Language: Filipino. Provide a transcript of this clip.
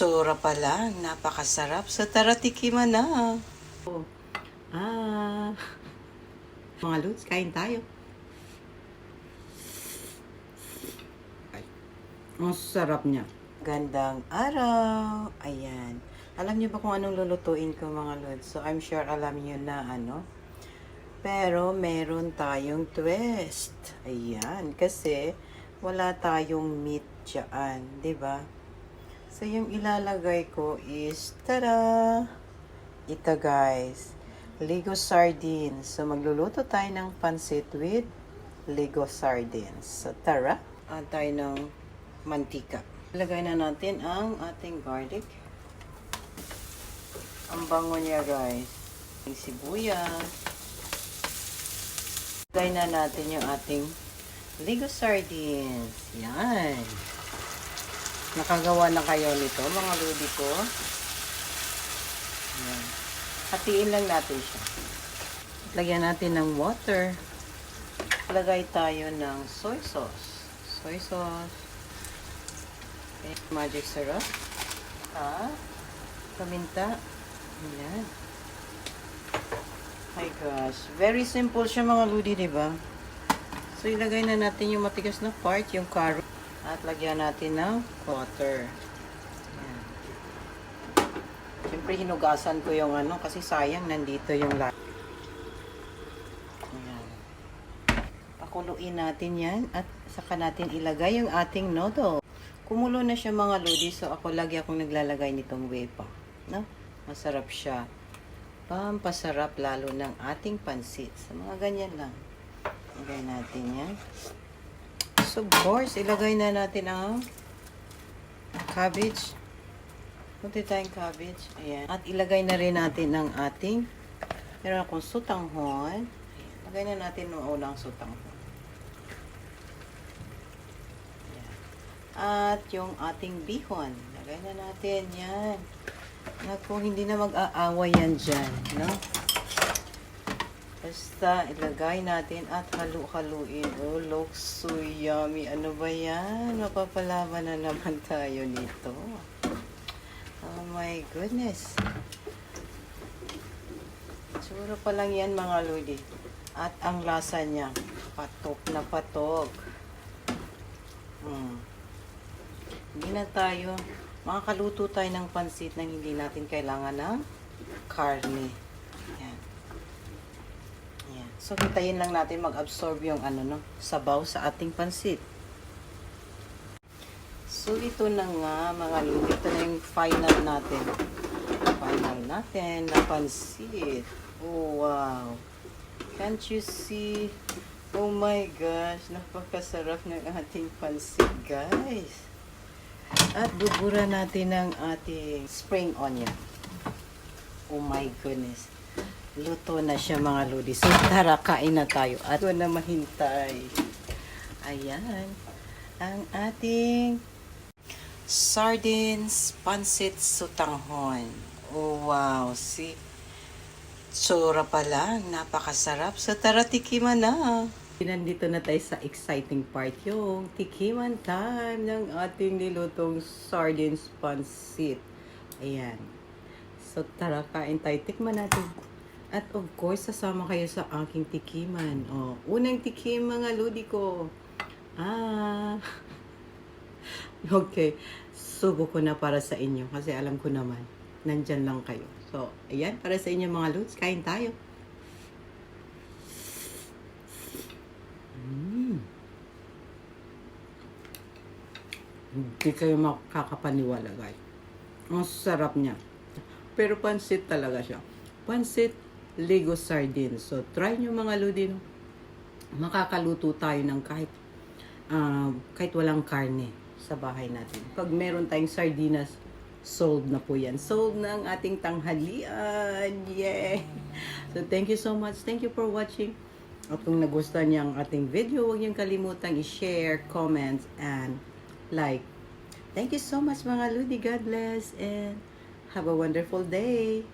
Tsura pa lang, napakasarap. So tara, tikiman na. Ah, mga lods, kain tayo. Ay, ang sarap niya. Gandang araw. Ayan. Alam niyo ba kung anong lulutuin ko, mga lods? So I'm sure alam niyo na ano. Pero meron tayong twist. Ayan. Kasi wala tayong meat dyan. 'Di ba? So yung ilalagay ko is, tada! Ito guys. Lego sardines. So magluluto tayo ng pansit with Lego sardines. So tara. Add tayo ng mantika. Ilagay na natin ang ating garlic. Ang bango niya guys. Ang sibuyas. Ilagay na natin yung ating Lego sardines. Yan. Nakagawa na kayo nito mga lodi ko. Yan. Hatiin lang natin siya. Lagyan natin ng water. Lagay tayo ng soy sauce. Soy sauce. Okay. Magic syrup. Paminta. Ayan. My gosh. Very simple siya mga lodi, diba? So, ilagay na natin yung matigas na part, yung carrot. At lagyan natin ng water. Ayan. Siyempre, hinugasan ko yung ano, kasi sayang, nandito yung lahat. Ayan. Pakuluin natin yan, at saka natin ilagay yung ating noodle. Kumulo na siya mga lodi, so ako lagi akong naglalagay nitong wepa. No? Masarap siya. Pampasarap lalo ng ating pansit. Sa mga ganyan lang. Ilagay natin yan. So, of course, ilagay na natin ang cabbage. Kunti tayong cabbage. Ayan. At ilagay na rin natin ang ating, meron akong sutanghon. Ayan. Ilagay na natin ng unang sutanghon. Ayan. At yung ating bihon. Ilagay na natin yan. Naku, hindi na mag-aaway yan dyan. No? Basta ilagay natin at halu-haluin. Oh, looks so yummy. Ano ba yan? Mapapalaman na naman tayo nito. Oh my goodness. Siguro pa lang yan mga lodi. At ang lasa niya, patok na patok. Hindi na tayo, makakaluto tayo ng pansit na hindi natin kailangan ng karne. Yan. Yan. So, hintayin lang natin mag-absorb yung ano, no, sabaw sa ating pansit. So, ito na nga, mga lodi. Ito na yung final natin. Final natin na pansit. Oh, wow. Can't you see? Oh my gosh, napakasarap ng ating pansit, guys. At bubura natin ng ating spring onion. Oh my goodness. Luto na siya mga lodi. So tara, kain na tayo. At huwag na mahintay. Ayan. Ang ating sardines pansit sutanghon. Oh wow. See? Tsura pa lang. Napakasarap. So tara, tikiman na. Nandito na tayo sa exciting part, yung tikiman time ng ating nilutong sardines pansit. Ayan. So tara, kain tayo. Tikman natin. At of course, sasama kayo sa aking tikiman. Oh, unang tikim mga lodi ko. Okay. Subo ko na para sa inyo kasi alam ko naman, nandyan lang kayo. So, ayan, para sa inyo mga lods, kain tayo. Hindi kayo makakapaniwala, guys. Ang sarap niya. Pero pansit talaga siya. Pansit Lego sardines. So, try nyo mga lodi, no? Makakaluto tayo ng kahit walang karne sa bahay natin. Pag meron tayong sardinas, sold na po yan. Sold na ang ating tanghalian. Yeah! So, thank you so much. Thank you for watching. At kung nagustuhan niyo ang ating video, huwag niyong kalimutang i-share, comment, and like. Thank you so much mga lodi. God bless and have a wonderful day.